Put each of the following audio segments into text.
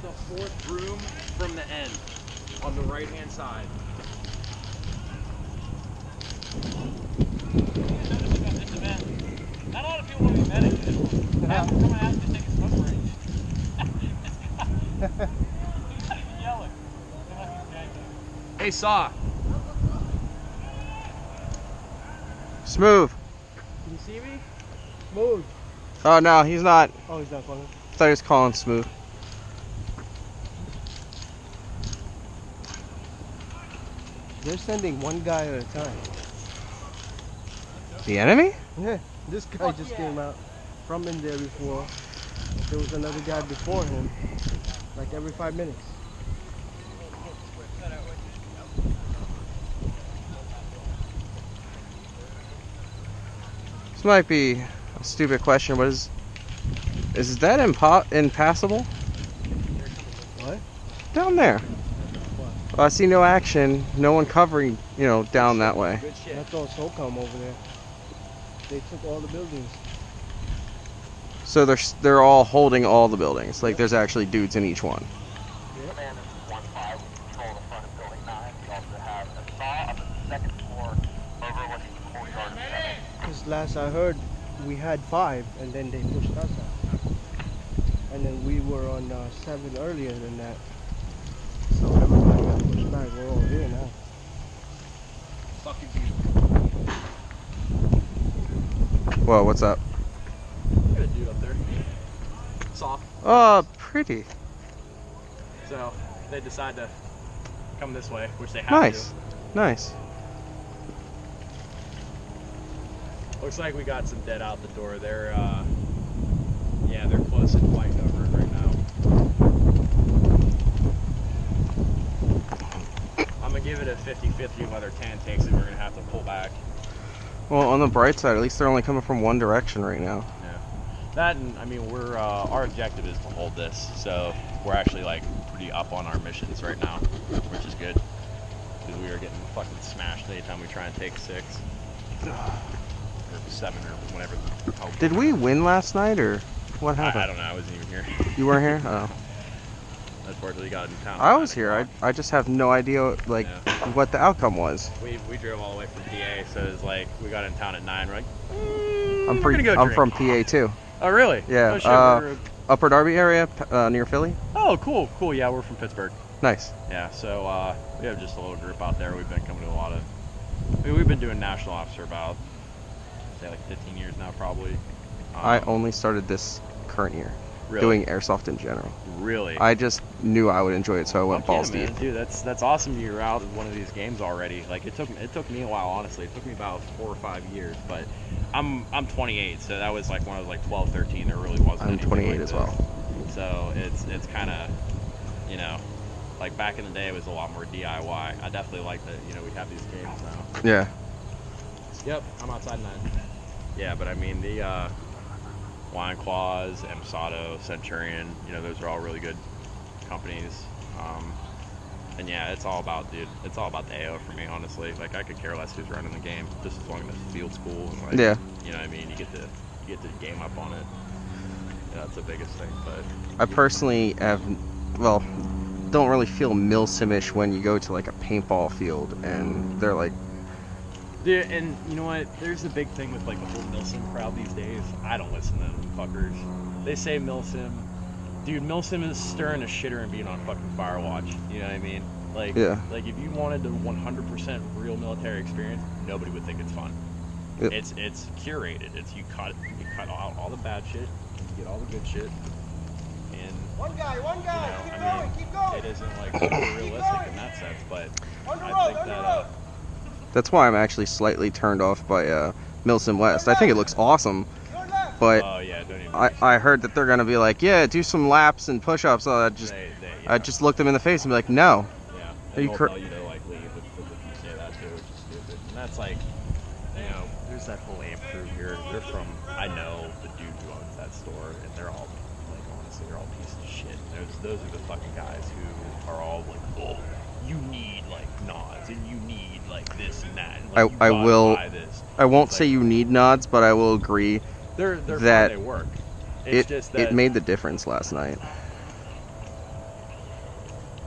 It's the 4th room from the end on the right-hand side. This event, not a lot of people want to be medics. Half of them coming out to take a smoke break. He's not even yelling. Hey, Saw. Smooov. Can you see me? Smooov. Oh no, he's not. Oh, he's not calling. I thought he was calling Smooov. They're sending one guy at a time. The enemy? Yeah, this guy just came out from in there before. There was another guy before him, like every 5 minutes. This might be a stupid question, but is that impassable? What? Down there. What? Well, I see no action, no one covering, you know, down that way. Good shit. That's all SOCOM over there. They took all the buildings. So they're all holding all the buildings. Like there's actually dudes in each one. Yep. Command is 1-5, control the front of building 9. We also have a saw on the 2nd floor overlooking the courtyard of 7. Because last I heard, we had 5, and then they pushed us out. And then we were on 7 earlier than that. So everybody got pushed back. We're all here now. Fucking beautiful. Whoa, what's up? Got a dude up there. Soft. Oh, pretty. So they decide to come this way, which they have Nice. to. Nice. Looks like we got some dead out the door. They're yeah, they're close and fighting over it right now. I'm gonna give it a 50-50 whether Tan takes it. We're gonna have to pull back. Well, on the bright side, at least they're only coming from one direction right now. Yeah. That and I mean we're our objective is to hold this, so we're actually like pretty up on our missions right now, which is good because we are getting fucking smashed anytime we try and take 6 or 7 or whatever. Did we win last night or what happened? I don't know. I wasn't even here. You weren't here? Oh. Unfortunately, got in town. I was here. I just have no idea like what the outcome was. We drove all the way from PA, so it was like we got in town at 9. We're like, I'm drink. from PA too. Oh really? Yeah. Oh, shit, Upper Darby area near Philly. oh cool. Yeah, we're from Pittsburgh. Nice. Yeah, so we have just a little group out there. We've been coming to a lot of. We've been doing national ops for about say like 15 years now, probably. I only started this current year. Really? Doing airsoft in general. Really? I just knew I would enjoy it, so I went balls deep. Dude, that's awesome. You're out of one of these games already. Like it took me a while, honestly. It took me about 4 or 5 years, but I'm 28, so that was like when I was like 12, 13. There really wasn't. I'm 28 like as this. well. So it's kind of, you know, like back in the day, it was a lot more DIY. I definitely like that. You know, we have these games now. Yeah. Yep, I'm outside 9. Yeah, but I mean the LionClaws, Sato, Centurion, you know, those are all really good companies. And yeah, it's all about the AO for me, honestly. Like I could care less who's running the game, just as long as the field's cool and like, Yeah. you know what I mean, you get to game up on it. Yeah, that's the biggest thing. But I personally don't really feel Milsim-ish when you go to like a paintball field and they're like. Dude, and you know what? There's the big thing with like the whole Milsim crowd these days. I don't listen to them fuckers. They say Milsim. Dude, Milsim is stirring a shitter and being on fucking Firewatch. You know what I mean? Like, yeah. Like if you wanted the 100% real military experience, nobody would think it's fun. Yep. It's curated. It's you cut out all the bad shit, you get all the good shit. And One guy, you know, keep going. It isn't like super realistic in that sense, but I think that that's why I'm actually slightly turned off by Milsim West. I think it looks awesome, but oh yeah, don't even I heard that they're gonna be like, yeah, do some laps and push-ups. So I just looked them in the face and be like, no. Yeah, Are you tell you to like leave if you say that too, which is stupid. And that's like, you know, there's that whole amp crew here. They're from, I know the dude who owns that store, and they're all like, honestly, they're all pieces of shit. Those are the fucking guys who are all like, oh, you need like nods and you need like this and that. And, like, I will. buy this. I won't It's say like, you need nods, but I will agree they're that fun, they work. It's just that it made the difference last night.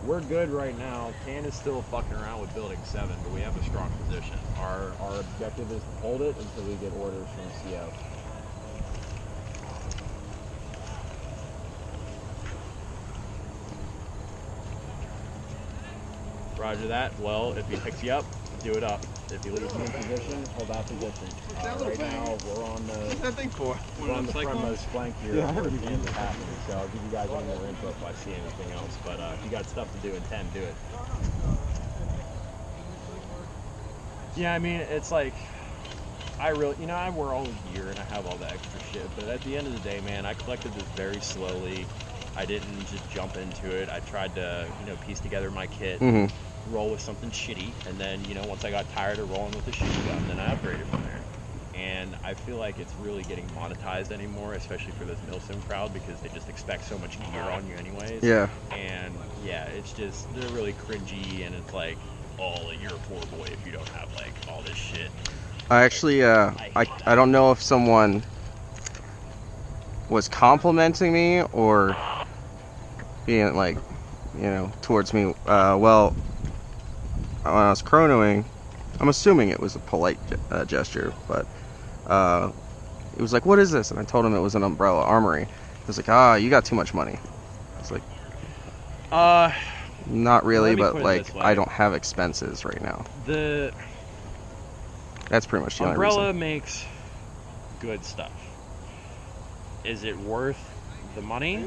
we're good right now. Tan is still fucking around with building 7, but we have a strong position. Our objective is to hold it until we get orders from CO. Roger that. Well, if he picks you up, do it up. If he leaves you in position, hold that position. Right now, we're on the frontmost flank here. Yeah, I where heard it is happening. So I'll give you guys any more info if I see anything else. But if you got stuff to do in 10, do it. Yeah, I mean, it's like, I really, you know, I work all year and I have all the extra shit. But at the end of the day, man, I collected this very slowly. I didn't just jump into it. I tried to, you know, piece together my kit, roll with something shitty, and then, you know, once I got tired of rolling with the shitty gun, then I upgraded from there. And I feel like it's really getting monetized anymore, especially for this Milsim crowd, because they just expect so much gear on you anyways. Yeah. And yeah, it's just, they're really cringy, and it's like, oh, you're a poor boy if you don't have like all this shit. I actually, I don't know if someone was complimenting me or being like, you know, towards me. Well, when I was chronoing, I'm assuming it was a polite gesture, but it was like, what is this? And I told him it was an umbrella armory. He was like, ah, you got too much money. I was like, not really, but like, I don't have expenses right now. That's pretty much the only reason. Umbrella makes good stuff. Is it worth the money?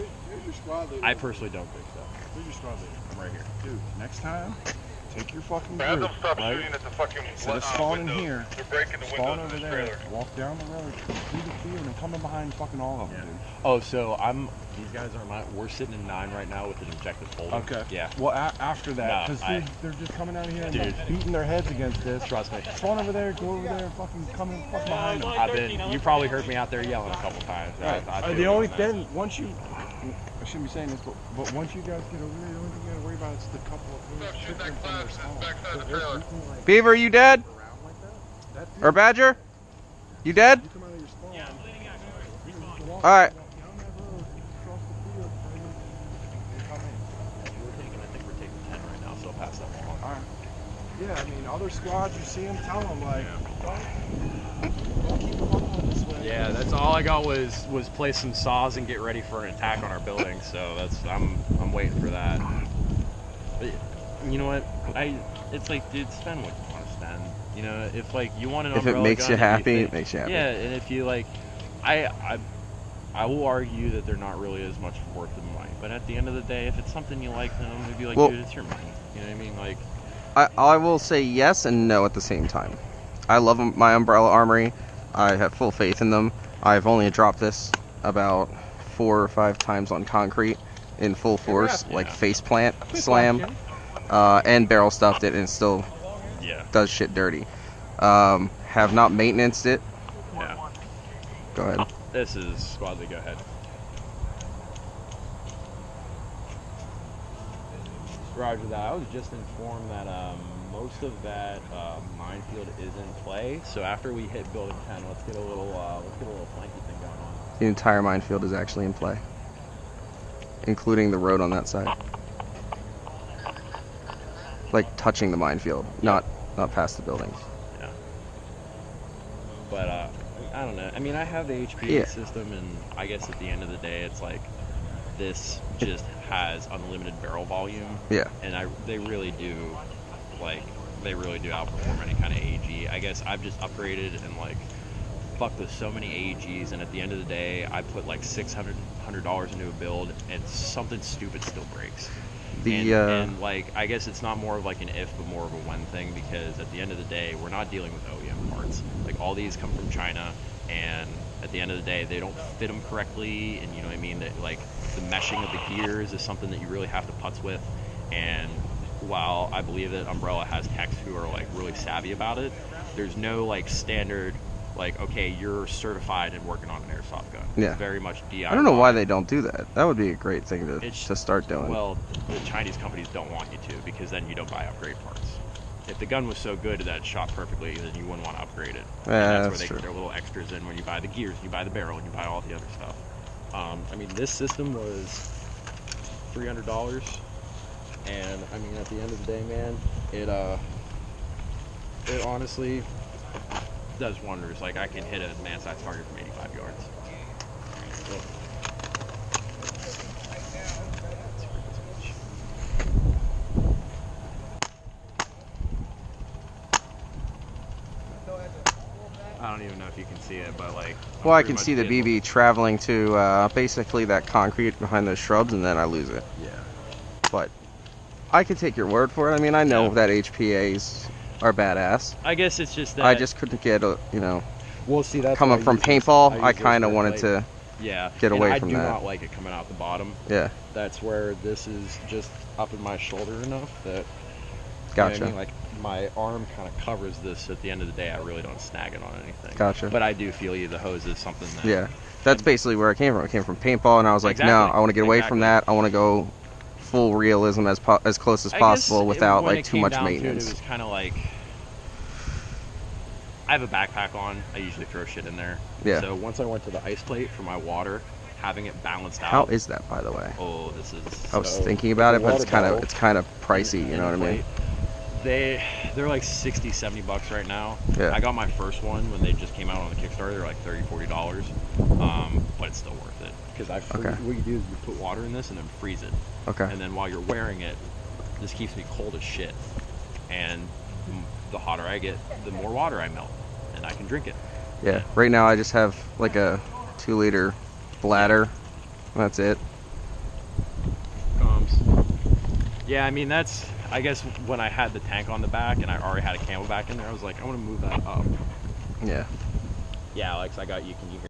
I personally don't think so. Where's your squad leader? I'm right here. Dude, next time, take your fucking Have group, them stop right? shooting at the fucking Instead of spawning windows. here, They're breaking the spawn windows over in this there, trailer. walk down the road, through the field, and come in behind fucking all of them, dude. Oh, so these guys are we're sitting in 9 right now with an objective holding. Okay. Yeah. Well, after that, No, because they're just coming out here and Dude. like, beating their heads against this. Trust me. Spawn over there, go over there, fucking come in fucking behind them. You probably heard me out there yelling a couple times. The only thing, once you, I shouldn't be saying this, but once you guys get over there, the only thing you gotta worry about is the couple of those Shoot that chickens from their class spawn. backside the trailer. Beaver, are you dead? Or Badger? You dead? You come out of your spawn. Yeah, I'm bleeding out. Respawn. Alright. I think we're taking 10 right now, so I'll pass that along. Alright. Yeah, I mean, other squads, you see them, tell them, like, don't keep them up on this way. Yeah, that's all I got was place some saws and get ready for an attack on our building. So I'm waiting for that. But you know what? It's like, dude, spend what you want to spend. You know, if like you want an If umbrella it makes gun you and happy, think- it makes you happy. Yeah, and if you like, I will argue that they're not really as much worth the money. But at the end of the day, if it's something you like, then I'm gonna be like, Well- dude, it's your money. You know what I mean? Like, I will say yes and no at the same time. I love my umbrella armory. I have full faith in them. I've only dropped this about 4 or 5 times on concrete in full force, like face plant, slam, and barrel stuffed it, and it still yeah, does shit dirty. Have not maintenanced it. yeah. Go ahead. This is Squadly. Go ahead. Roger that. I was just informed that most of that minefield is in play. So after we hit building 10, let's get a little flanky thing going on. The entire minefield is actually in play, including the road on that side. Like touching the minefield, not past the buildings. Yeah. But I don't know. I mean, I have the HPA Yeah. system, and I guess at the end of the day, it's like this just has unlimited barrel volume. Yeah. And they really do outperform any kind of AEG. I guess I've just upgraded and like fucked with so many AEGs, and at the end of the day, I put like $600 into a build, and something stupid still breaks. And like, I guess it's not more of like an if, but more of a when thing, because at the end of the day, we're not dealing with OEM parts. Like, all these come from China, and at the end of the day, they don't fit them correctly, and you know what I mean? That like the meshing of the gears is something that you really have to putz with. And while I believe that Umbrella has techs who are like really savvy about it, there's no like standard like, okay, you're certified and working on an airsoft gun. Yeah. It's very much DIY. I don't know why they don't do that. That would be a great thing to start doing. Well, the Chinese companies don't want you to, because then you don't buy upgrade parts. If the gun was so good that it shot perfectly, then you wouldn't want to upgrade it. Yeah, And that's where that's they true. get their little extras in when you buy the gears, you buy the barrel, and you buy all the other stuff. I mean, this system was $300. And I mean, at the end of the day, man, it honestly Does wonders. Like I can hit a man-sized target from 85 yards. I don't even know if you can see it, but like. Well, I can see the BB traveling to basically that concrete behind those shrubs, and then I lose it. Yeah. But I can take your word for it. I mean, I know Yeah. that HPAs are badass. I guess it's just that. I just couldn't get, you know, Well, see, that's coming why I from use this- paintball, I use this kind of as, wanted like, to, Yeah. get away and from I do that. not like it coming out the bottom. yeah, That's where this is just up in my shoulder enough that, you know what gotcha, I mean? Like, My arm kind of covers this. At the end of the day, I really don't snag it on anything. gotcha. But I do feel you. The hose is something that. Yeah, that's basically where I came from. I came from paintball, and I was like, no, Exactly. I want to get away from that. I want to go full realism as close as I possible guess without when like it too came much down to it, maintenance. It was kind of like I have a backpack on. I usually throw shit in there. Yeah. So once I went to the ice plate for my water, having it balanced out. How is that, by the way? Oh, this is. I was So, thinking about it, the but it's water kind of bottle pricey. You know what I mean? They're like $60-$70 right now. Yeah. I got my first one when they just came out on the Kickstarter. They're like $30-$40. But it's still worth it because Okay. what you do is you put water in this and then freeze it. Okay. And then while you're wearing it, this keeps me cold as shit. And the hotter I get, the more water I melt, and I can drink it. Yeah. Right now, I just have like a 2-liter bladder. That's it. Yeah, I mean that's. I guess when I had the tank on the back and I already had a camo back in there, I was like, I want to move that up. Yeah. Yeah, Alex, I got you. Can you hear?